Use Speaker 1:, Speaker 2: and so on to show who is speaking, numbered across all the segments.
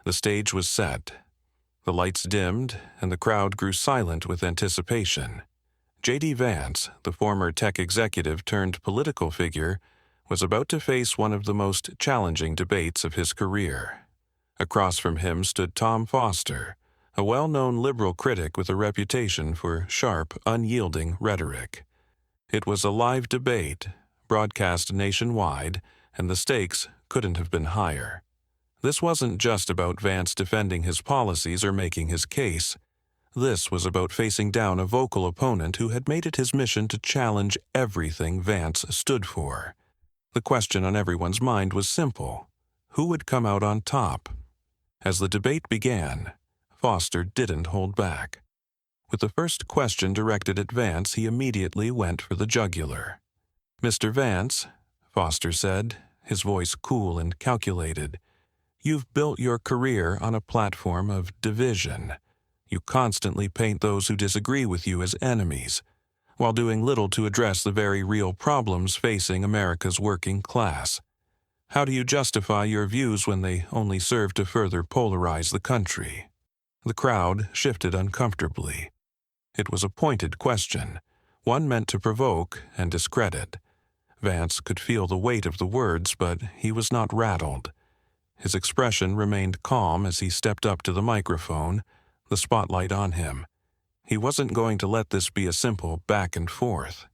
Speaker 1: The stage was set. The lights dimmed, and the crowd grew silent with anticipation. JD Vance, the former tech executive turned political figure, was about to face one of the most challenging debates of his career. Across from him stood Tom Foster, a well-known liberal critic with a reputation for sharp, unyielding rhetoric. It was a live debate, broadcast nationwide, and the stakes couldn't have been higher. This wasn't just about Vance defending his policies or making his case. This was about facing down a vocal opponent who had made it his mission to challenge everything Vance stood for. The question on everyone's mind was simple: who would come out on top? As the debate began, Foster didn't hold back. With the first question directed at Vance, he immediately went for the jugular. "Mr. Vance," Foster said, his voice cool and calculated, "you've built your career on a platform of division. You constantly paint those who disagree with you as enemies, while doing little to address the very real problems facing America's working class. How do you justify your views when they only serve to further polarize the country?" The crowd shifted uncomfortably. It was a pointed question, one meant to provoke and discredit. Vance could feel the weight of the words, but he was not rattled. His expression remained calm as he stepped up to the microphone, the spotlight on him. He wasn't going to let this be a simple back and forth.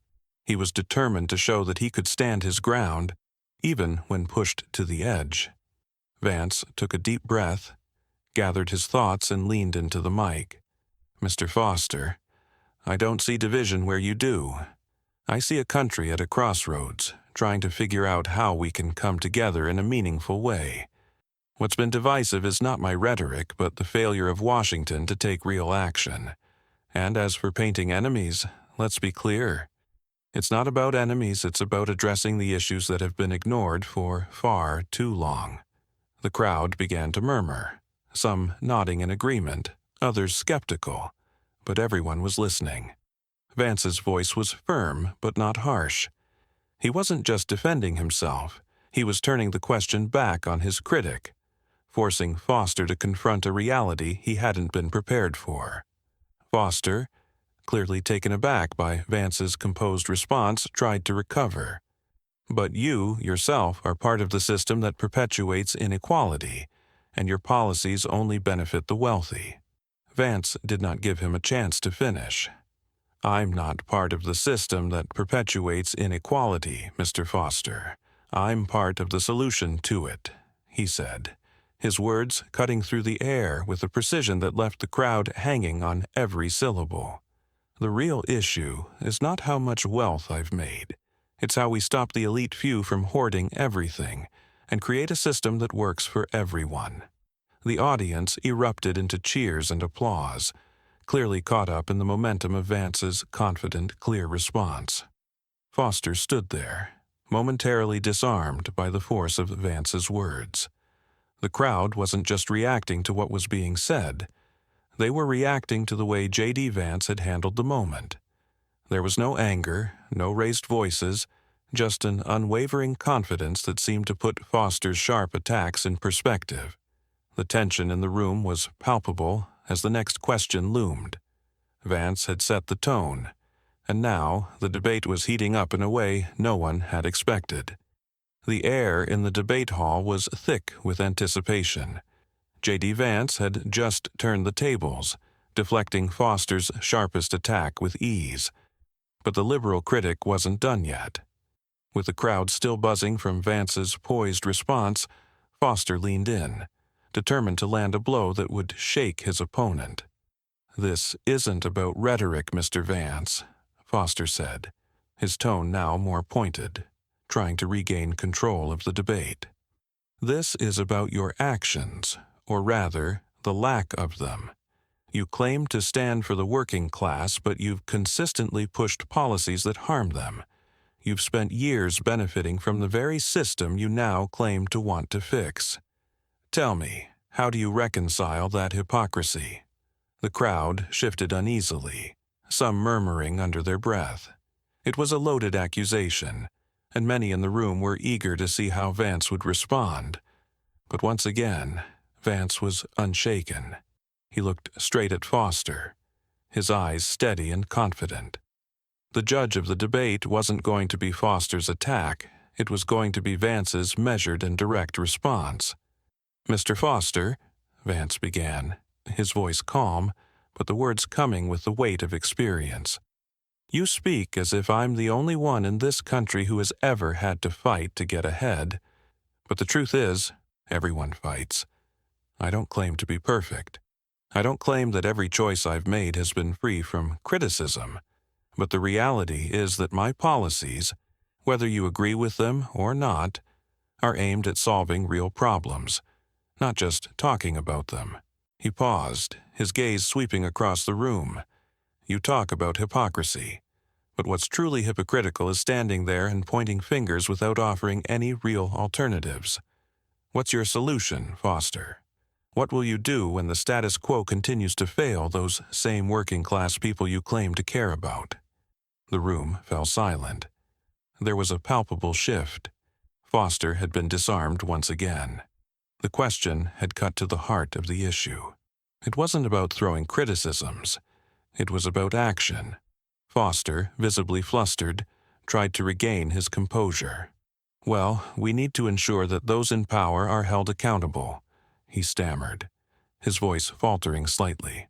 Speaker 1: He was determined to show that he could stand his ground, even when pushed to the edge. Vance took a deep breath, gathered his thoughts, and leaned into the mic. "Mr. Foster, I don't see division where you do. I see a country at a crossroads, trying to figure out how we can come together in a meaningful way. What's been divisive is not my rhetoric, but the failure of Washington to take real action. And as for painting enemies, let's be clear. It's not about enemies, it's about addressing the issues that have been ignored for far too long." The crowd began to murmur, some nodding in agreement, others skeptical, but everyone was listening. Vance's voice was firm but not harsh. He wasn't just defending himself, he was turning the question back on his critic, forcing Foster to confront a reality he hadn't been prepared for. Foster, clearly taken aback by Vance's composed response, tried to recover. "But you, yourself, are part of the system that perpetuates inequality, and your policies only benefit the wealthy." Vance did not give him a chance to finish. "I'm not part of the system that perpetuates inequality, Mr. Foster. I'm part of the solution to it," he said, his words cutting through the air with a precision that left the crowd hanging on every syllable. "The real issue is not how much wealth I've made. It's how we stop the elite few from hoarding everything and create a system that works for everyone." The audience erupted into cheers and applause, clearly caught up in the momentum of Vance's confident, clear response. Foster stood there, momentarily disarmed by the force of Vance's words. The crowd wasn't just reacting to what was being said. They were reacting to the way JD Vance had handled the moment. There was no anger, no raised voices, just an unwavering confidence that seemed to put Foster's sharp attacks in perspective. The tension in the room was palpable as the next question loomed. Vance had set the tone, and now the debate was heating up in a way no one had expected. The air in the debate hall was thick with anticipation. JD Vance had just turned the tables, deflecting Foster's sharpest attack with ease. But the liberal critic wasn't done yet. With the crowd still buzzing from Vance's poised response, Foster leaned in, determined to land a blow that would shake his opponent. "This isn't about rhetoric, Mr. Vance," Foster said, his tone now more pointed, trying to regain control of the debate. "This is about your actions, or rather, the lack of them. You claim to stand for the working class, but you've consistently pushed policies that harm them. You've spent years benefiting from the very system you now claim to want to fix. Tell me, how do you reconcile that hypocrisy?" The crowd shifted uneasily, some murmuring under their breath. It was a loaded accusation, and many in the room were eager to see how Vance would respond. But once again, Vance was unshaken. He looked straight at Foster, his eyes steady and confident. The judge of the debate wasn't going to be Foster's attack. It was going to be Vance's measured and direct response. "Mr. Foster," Vance began, his voice calm, but the words coming with the weight of experience. "You speak as if I'm the only one in this country who has ever had to fight to get ahead. But the truth is, everyone fights. I don't claim to be perfect. I don't claim that every choice I've made has been free from criticism. But the reality is that my policies, whether you agree with them or not, are aimed at solving real problems, not just talking about them." He paused, his gaze sweeping across the room. "You talk about hypocrisy, but what's truly hypocritical is standing there and pointing fingers without offering any real alternatives. What's your solution, Foster? What will you do when the status quo continues to fail those same working-class people you claim to care about?" The room fell silent. There was a palpable shift. Foster had been disarmed once again. The question had cut to the heart of the issue. It wasn't about throwing criticisms. It was about action. Foster, visibly flustered, tried to regain his composure. "Well, we need to ensure that those in power are held accountable," he stammered, his voice faltering slightly.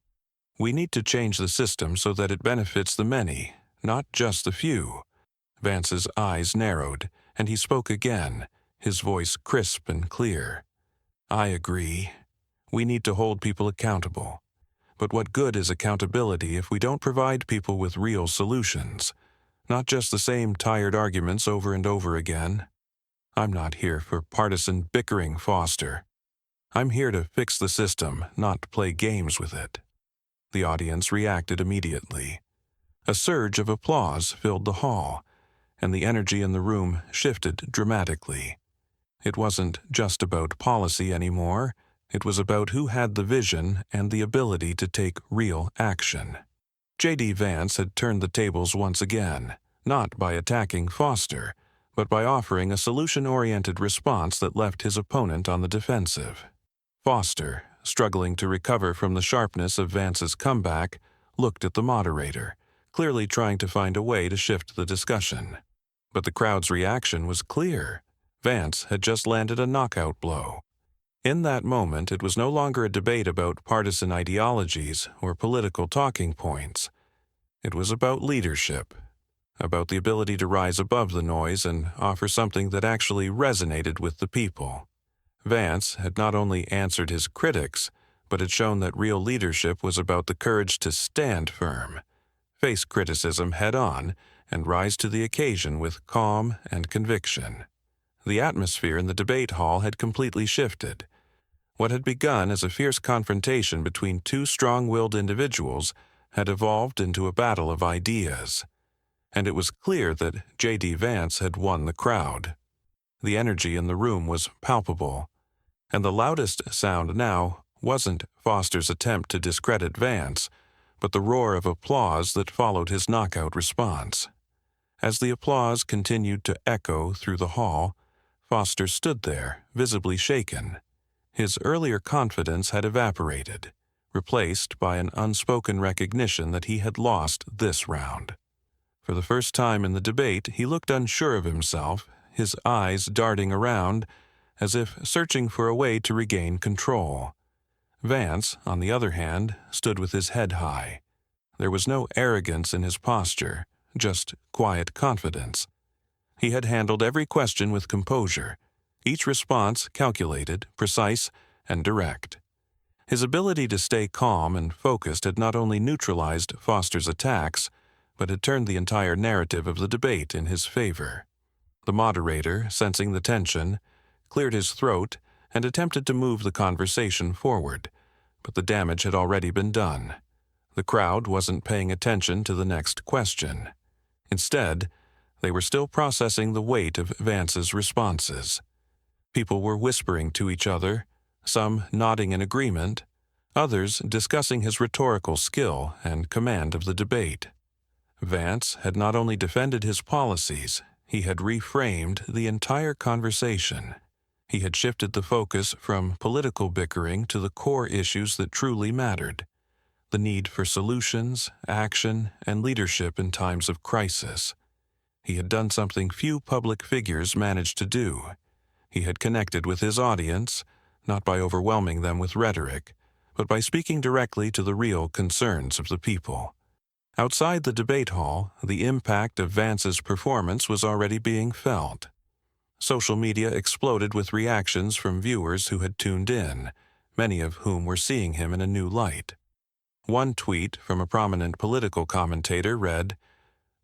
Speaker 1: "We need to change the system so that it benefits the many, not just the few." Vance's eyes narrowed, and he spoke again, his voice crisp and clear. "I agree. We need to hold people accountable. But what good is accountability if we don't provide people with real solutions, not just the same tired arguments over and over again? I'm not here for partisan bickering, Foster. I'm here to fix the system, not play games with it." The audience reacted immediately. A surge of applause filled the hall, and the energy in the room shifted dramatically. It wasn't just about policy anymore. It was about who had the vision and the ability to take real action. JD Vance had turned the tables once again, not by attacking Foster, but by offering a solution-oriented response that left his opponent on the defensive. Foster, struggling to recover from the sharpness of Vance's comeback, looked at the moderator, clearly trying to find a way to shift the discussion. But the crowd's reaction was clear. Vance had just landed a knockout blow. In that moment, it was no longer a debate about partisan ideologies or political talking points. It was about leadership, about the ability to rise above the noise and offer something that actually resonated with the people. Vance had not only answered his critics, but had shown that real leadership was about the courage to stand firm, face criticism head-on, and rise to the occasion with calm and conviction. The atmosphere in the debate hall had completely shifted. What had begun as a fierce confrontation between two strong-willed individuals had evolved into a battle of ideas. And it was clear that JD Vance had won the crowd. The energy in the room was palpable, and the loudest sound now wasn't Foster's attempt to discredit Vance, but the roar of applause that followed his knockout response. As the applause continued to echo through the hall, Foster stood there, visibly shaken. His earlier confidence had evaporated, replaced by an unspoken recognition that he had lost this round. For the first time in the debate, he looked unsure of himself, his eyes darting around, as if searching for a way to regain control. Vance, on the other hand, stood with his head high. There was no arrogance in his posture, just quiet confidence. He had handled every question with composure, each response calculated, precise, and direct. His ability to stay calm and focused had not only neutralized Foster's attacks, but had turned the entire narrative of the debate in his favor. The moderator, sensing the tension, cleared his throat and attempted to move the conversation forward, but the damage had already been done. The crowd wasn't paying attention to the next question. Instead, they were still processing the weight of Vance's responses. People were whispering to each other, some nodding in agreement, others discussing his rhetorical skill and command of the debate. Vance had not only defended his policies, he had reframed the entire conversation. He had shifted the focus from political bickering to the core issues that truly mattered: the need for solutions, action, and leadership in times of crisis. He had done something few public figures managed to do. He had connected with his audience, not by overwhelming them with rhetoric, but by speaking directly to the real concerns of the people. Outside the debate hall, the impact of Vance's performance was already being felt. Social media exploded with reactions from viewers who had tuned in, many of whom were seeing him in a new light. One tweet from a prominent political commentator read,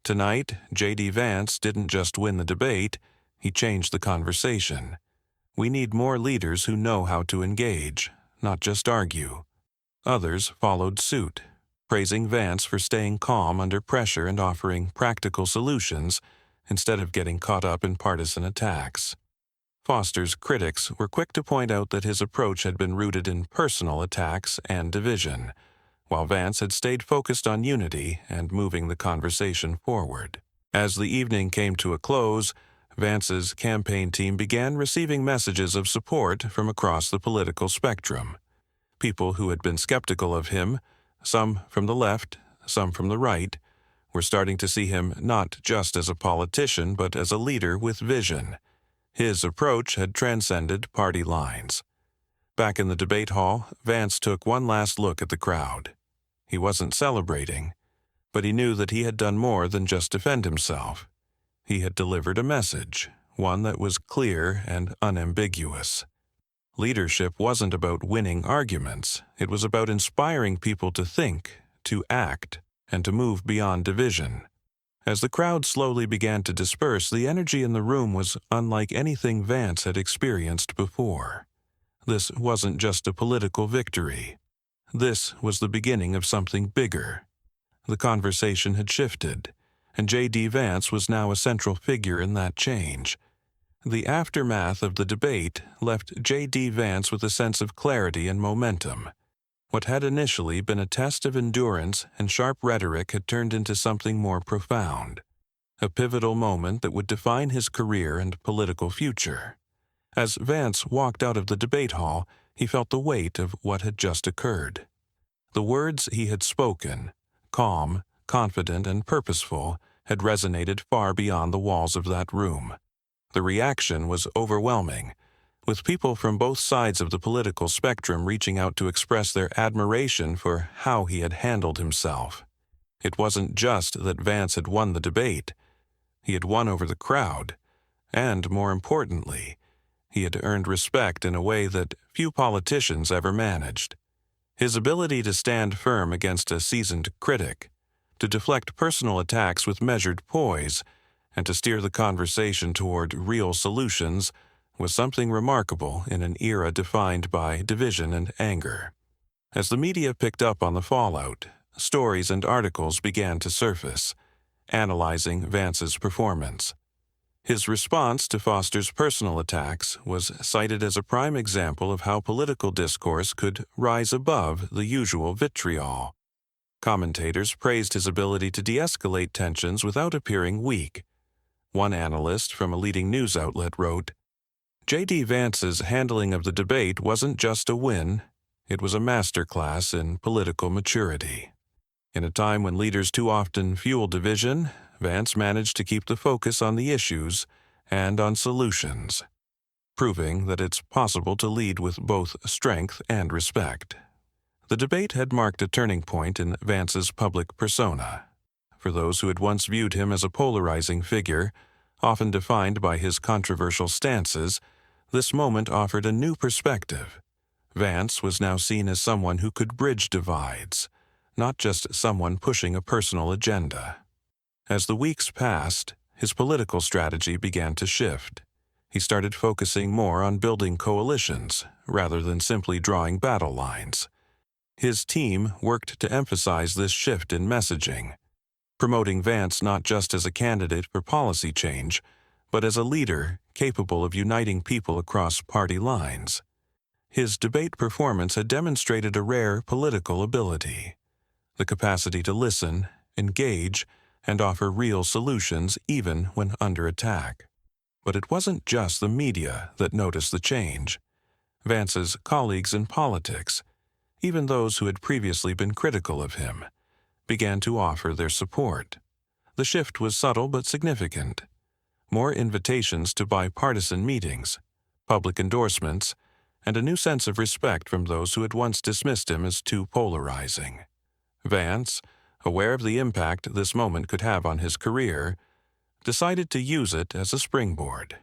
Speaker 1: "Tonight, JD Vance didn't just win the debate, he changed the conversation. We need more leaders who know how to engage, not just argue." Others followed suit, praising Vance for staying calm under pressure and offering practical solutions instead of getting caught up in partisan attacks. Foster's critics were quick to point out that his approach had been rooted in personal attacks and division, while Vance had stayed focused on unity and moving the conversation forward. As the evening came to a close, Vance's campaign team began receiving messages of support from across the political spectrum. People who had been skeptical of him, some from the left, some from the right, were starting to see him not just as a politician but as a leader with vision. His approach had transcended party lines. Back in the debate hall, Vance took one last look at the crowd. He wasn't celebrating, but he knew that he had done more than just defend himself. He had delivered a message, one that was clear and unambiguous. Leadership wasn't about winning arguments. It was about inspiring people to think, to act, and to move beyond division. As the crowd slowly began to disperse, the energy in the room was unlike anything Vance had experienced before. This wasn't just a political victory. This was the beginning of something bigger. The conversation had shifted, and JD Vance was now a central figure in that change. The aftermath of the debate left JD Vance with a sense of clarity and momentum. What had initially been a test of endurance and sharp rhetoric had turned into something more profound, a pivotal moment that would define his career and political future. As Vance walked out of the debate hall, he felt the weight of what had just occurred. The words he had spoken, calm, confident, and purposeful, had resonated far beyond the walls of that room. The reaction was overwhelming, with people from both sides of the political spectrum reaching out to express their admiration for how he had handled himself. It wasn't just that Vance had won the debate. He had won over the crowd, and, more importantly, he had earned respect in a way that few politicians ever managed. His ability to stand firm against a seasoned critic, to deflect personal attacks with measured poise, and to steer the conversation toward real solutions was something remarkable in an era defined by division and anger. As the media picked up on the fallout, stories and articles began to surface, analyzing Vance's performance. His response to Foster's personal attacks was cited as a prime example of how political discourse could rise above the usual vitriol. Commentators praised his ability to de-escalate tensions without appearing weak. One analyst from a leading news outlet wrote, "JD Vance's handling of the debate wasn't just a win, it was a masterclass in political maturity." In a time when leaders too often fuel division, Vance managed to keep the focus on the issues and on solutions, proving that it's possible to lead with both strength and respect. The debate had marked a turning point in Vance's public persona. For those who had once viewed him as a polarizing figure, often defined by his controversial stances, this moment offered a new perspective. Vance was now seen as someone who could bridge divides, not just someone pushing a personal agenda. As the weeks passed, his political strategy began to shift. He started focusing more on building coalitions rather than simply drawing battle lines. His team worked to emphasize this shift in messaging, promoting Vance not just as a candidate for policy change, but as a leader capable of uniting people across party lines. His debate performance had demonstrated a rare political ability, the capacity to listen, engage, and offer real solutions even when under attack. But it wasn't just the media that noticed the change. Vance's colleagues in politics, even those who had previously been critical of him, began to offer their support. The shift was subtle but significant. More invitations to bipartisan meetings, public endorsements, and a new sense of respect from those who had once dismissed him as too polarizing. Vance, aware of the impact this moment could have on his career, decided to use it as a springboard.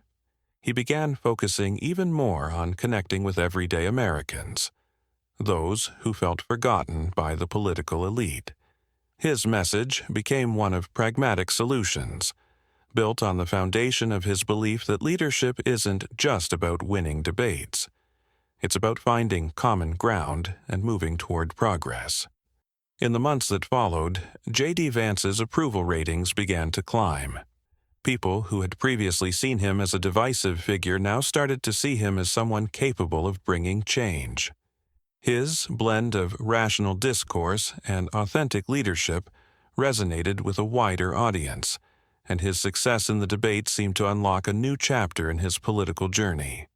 Speaker 1: He began focusing even more on connecting with everyday Americans, those who felt forgotten by the political elite. His message became one of pragmatic solutions, built on the foundation of his belief that leadership isn't just about winning debates. It's about finding common ground and moving toward progress. In the months that followed, JD Vance's approval ratings began to climb. People who had previously seen him as a divisive figure now started to see him as someone capable of bringing change. His blend of rational discourse and authentic leadership resonated with a wider audience, and his success in the debate seemed to unlock a new chapter in his political journey.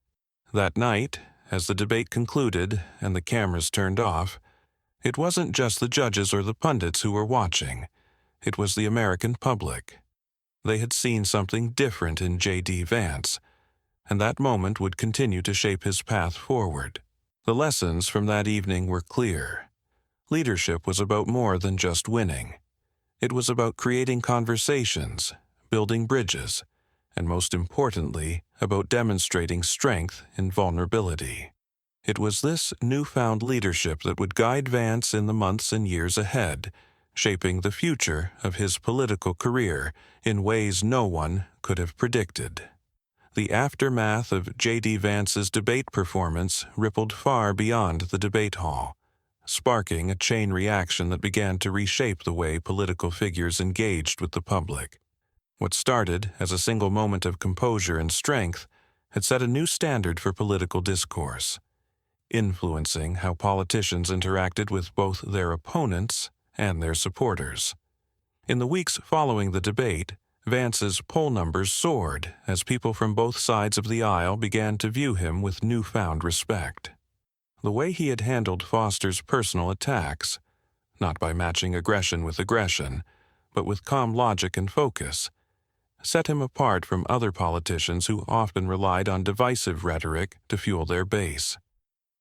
Speaker 1: That night, as the debate concluded and the cameras turned off, it wasn't just the judges or the pundits who were watching. It was the American public. They had seen something different in JD Vance, and that moment would continue to shape his path forward. The lessons from that evening were clear. Leadership was about more than just winning. It was about creating conversations, building bridges, and most importantly, about demonstrating strength in vulnerability. It was this newfound leadership that would guide Vance in the months and years ahead, shaping the future of his political career in ways no one could have predicted. The aftermath of JD Vance's debate performance rippled far beyond the debate hall, sparking a chain reaction that began to reshape the way political figures engaged with the public. What started as a single moment of composure and strength had set a new standard for political discourse, influencing how politicians interacted with both their opponents and their supporters. In the weeks following the debate, Vance's poll numbers soared as people from both sides of the aisle began to view him with newfound respect. The way he had handled Foster's personal attacks, not by matching aggression with aggression, but with calm logic and focus, set him apart from other politicians who often relied on divisive rhetoric to fuel their base.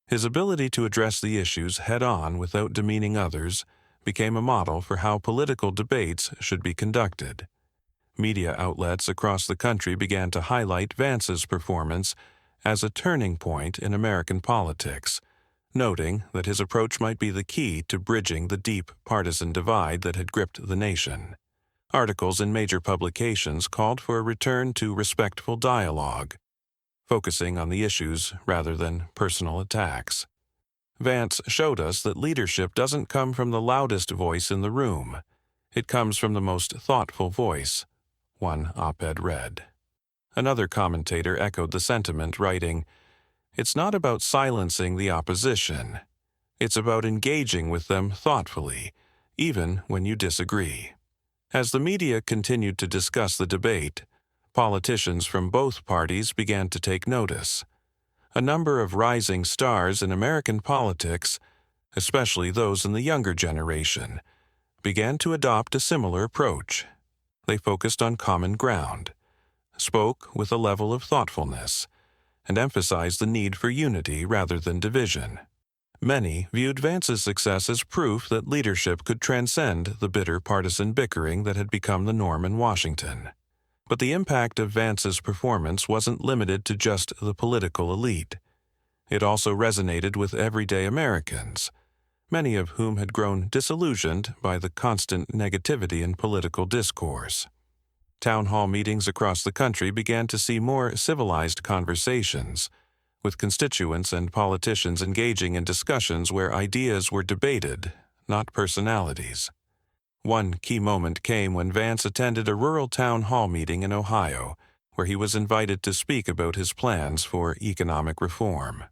Speaker 1: His ability to address the issues head-on without demeaning others became a model for how political debates should be conducted. Media outlets across the country began to highlight Vance's performance as a turning point in American politics, noting that his approach might be the key to bridging the deep partisan divide that had gripped the nation. Articles in major publications called for a return to respectful dialogue, focusing on the issues rather than personal attacks. Vance showed us that leadership doesn't come from the loudest voice in the room. It comes from the most thoughtful voice, one op-ed read. Another commentator echoed the sentiment, writing, "It's not about silencing the opposition. It's about engaging with them thoughtfully, even when you disagree." As the media continued to discuss the debate, politicians from both parties began to take notice. A number of rising stars in American politics, especially those in the younger generation, began to adopt a similar approach. They focused on common ground, spoke with a level of thoughtfulness, and emphasized the need for unity rather than division. Many viewed Vance's success as proof that leadership could transcend the bitter partisan bickering that had become the norm in Washington. But the impact of Vance's performance wasn't limited to just the political elite. It also resonated with everyday Americans, many of whom had grown disillusioned by the constant negativity in political discourse. Town hall meetings across the country began to see more civilized conversations, with constituents and politicians engaging in discussions where ideas were debated, not personalities. One key moment came when Vance attended a rural town hall meeting in Ohio, where he was invited to speak about his plans for economic reform.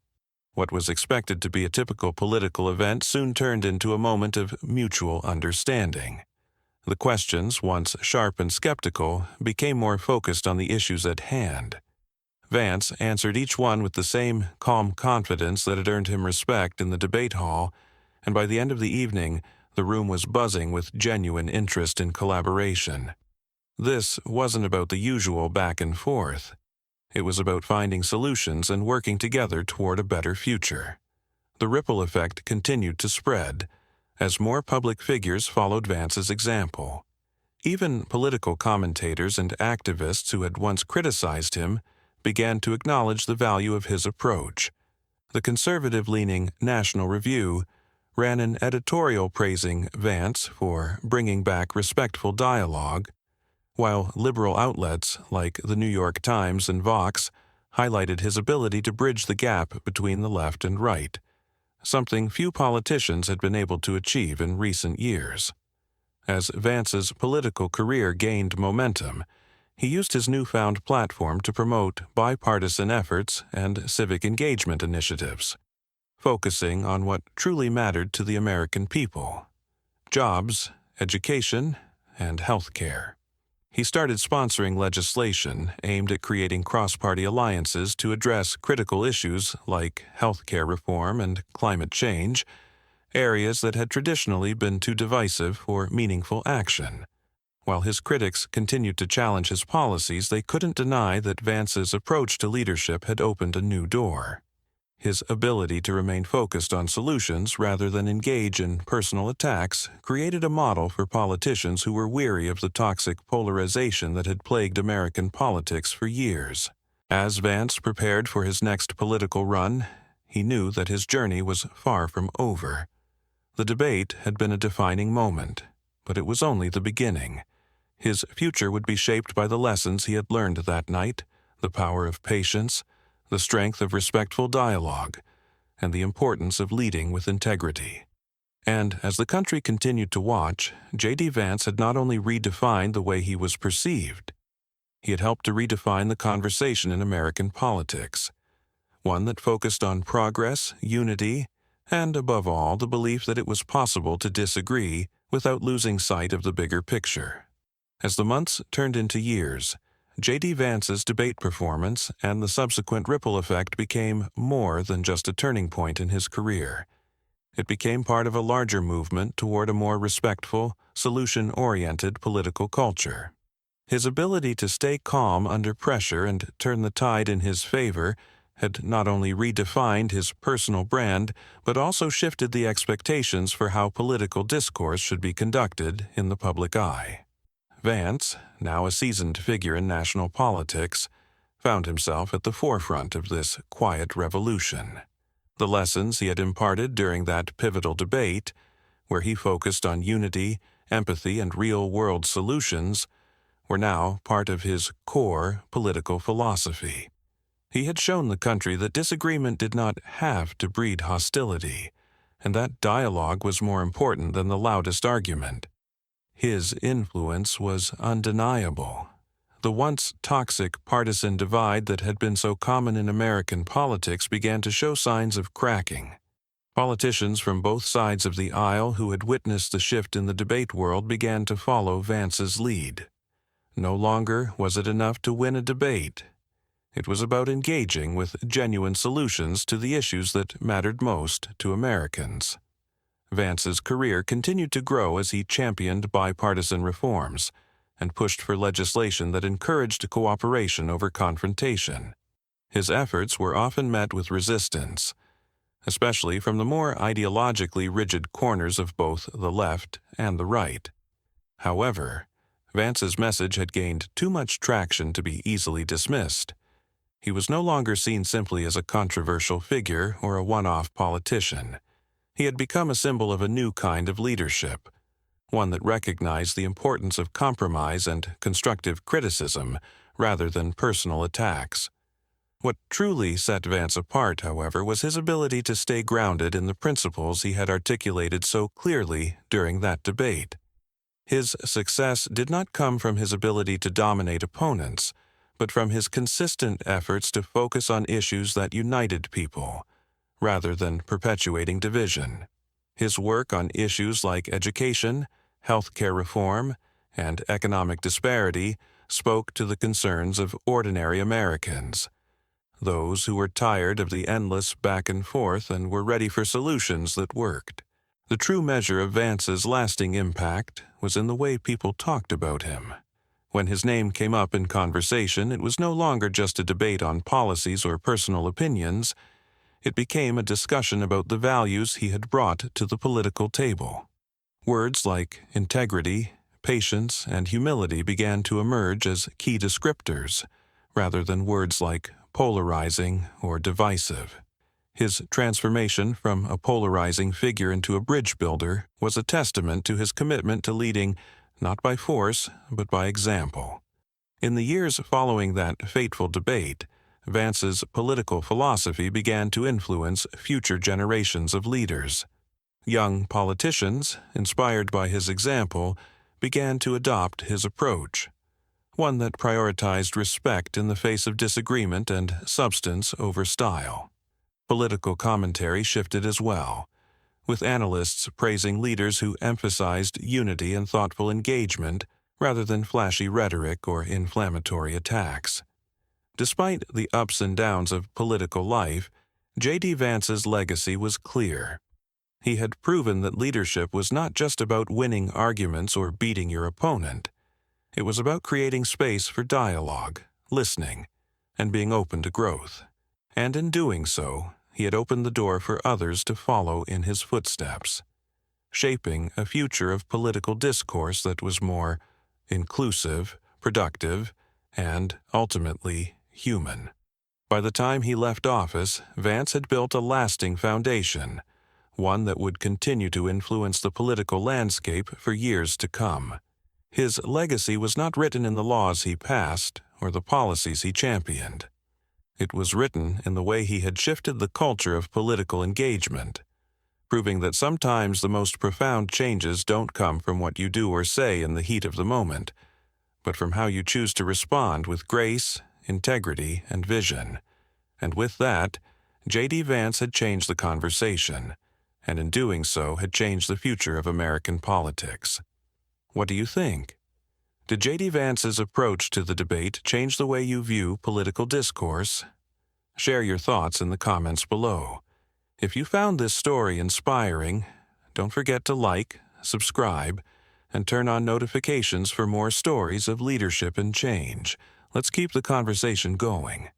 Speaker 1: What was expected to be a typical political event soon turned into a moment of mutual understanding. The questions, once sharp and skeptical, became more focused on the issues at hand. Vance answered each one with the same calm confidence that had earned him respect in the debate hall, and by the end of the evening, the room was buzzing with genuine interest in collaboration. This wasn't about the usual back and forth. It was about finding solutions and working together toward a better future. The ripple effect continued to spread as more public figures followed Vance's example. Even political commentators and activists who had once criticized him began to acknowledge the value of his approach. The conservative-leaning National Review ran an editorial praising Vance for bringing back respectful dialogue, while liberal outlets like the New York Times and Vox highlighted his ability to bridge the gap between the left and right, something few politicians had been able to achieve in recent years. As Vance's political career gained momentum, he used his newfound platform to promote bipartisan efforts and civic engagement initiatives, focusing on what truly mattered to the American people: jobs, education, and health care. He started sponsoring legislation aimed at creating cross-party alliances to address critical issues like health care reform and climate change, areas that had traditionally been too divisive for meaningful action. While his critics continued to challenge his policies, they couldn't deny that Vance's approach to leadership had opened a new door. His ability to remain focused on solutions rather than engage in personal attacks created a model for politicians who were weary of the toxic polarization that had plagued American politics for years. As Vance prepared for his next political run, he knew that his journey was far from over. The debate had been a defining moment, but it was only the beginning. His future would be shaped by the lessons he had learned that night: the power of patience, the strength of respectful dialogue, and the importance of leading with integrity. And as the country continued to watch, JD Vance had not only redefined the way he was perceived, he had helped to redefine the conversation in American politics, one that focused on progress, unity, and, above all, the belief that it was possible to disagree without losing sight of the bigger picture. As the months turned into years, JD Vance's debate performance and the subsequent ripple effect became more than just a turning point in his career. It became part of a larger movement toward a more respectful, solution-oriented political culture. His ability to stay calm under pressure and turn the tide in his favor had not only redefined his personal brand, but also shifted the expectations for how political discourse should be conducted in the public eye. Vance, now a seasoned figure in national politics, found himself at the forefront of this quiet revolution. The lessons he had imparted during that pivotal debate, where he focused on unity, empathy, and real-world solutions, were now part of his core political philosophy. He had shown the country that disagreement did not have to breed hostility, and that dialogue was more important than the loudest argument. His influence was undeniable. The once toxic partisan divide that had been so common in American politics began to show signs of cracking. Politicians from both sides of the aisle who had witnessed the shift in the debate world began to follow Vance's lead. No longer was it enough to win a debate. It was about engaging with genuine solutions to the issues that mattered most to Americans. Vance's career continued to grow as he championed bipartisan reforms and pushed for legislation that encouraged cooperation over confrontation. His efforts were often met with resistance, especially from the more ideologically rigid corners of both the left and the right. However, Vance's message had gained too much traction to be easily dismissed. He was no longer seen simply as a controversial figure or a one-off politician. He had become a symbol of a new kind of leadership, one that recognized the importance of compromise and constructive criticism rather than personal attacks. What truly set Vance apart, however, was his ability to stay grounded in the principles he had articulated so clearly during that debate. His success did not come from his ability to dominate opponents, but from his consistent efforts to focus on issues that united people, rather than perpetuating division. His work on issues like education, health care reform, and economic disparity spoke to the concerns of ordinary Americans. those who were tired of the endless back and forth and were ready for solutions that worked. The true measure of Vance's lasting impact was in the way people talked about him. When his name came up in conversation, it was no longer just a debate on policies or personal opinions. It became a discussion about the values he had brought to the political table. Words like integrity, patience, and humility began to emerge as key descriptors, rather than words like polarizing or divisive. His transformation from a polarizing figure into a bridge builder was a testament to his commitment to leading not by force, but by example. In the years following that fateful debate, Vance's political philosophy began to influence future generations of leaders. Young politicians, inspired by his example, began to adopt his approach, one that prioritized respect in the face of disagreement and substance over style. Political commentary shifted as well, with analysts praising leaders who emphasized unity and thoughtful engagement rather than flashy rhetoric or inflammatory attacks. Despite the ups and downs of political life, JD Vance's legacy was clear. He had proven that leadership was not just about winning arguments or beating your opponent. It was about creating space for dialogue, listening, and being open to growth. And in doing so, he had opened the door for others to follow in his footsteps, shaping a future of political discourse that was more inclusive, productive, and, ultimately, human. By the time he left office, Vance had built a lasting foundation, one that would continue to influence the political landscape for years to come. His legacy was not written in the laws he passed or the policies he championed. It was written in the way he had shifted the culture of political engagement, proving that sometimes the most profound changes don't come from what you do or say in the heat of the moment, but from how you choose to respond with grace, integrity, and vision. And with that, JD Vance had changed the conversation, and in doing so had changed the future of American politics. What do you think? Did JD Vance's approach to the debate change the way you view political discourse? Share your thoughts in the comments below. If you found this story inspiring, don't forget to like, subscribe, and turn on notifications for more stories of leadership and change. Let's keep the conversation going.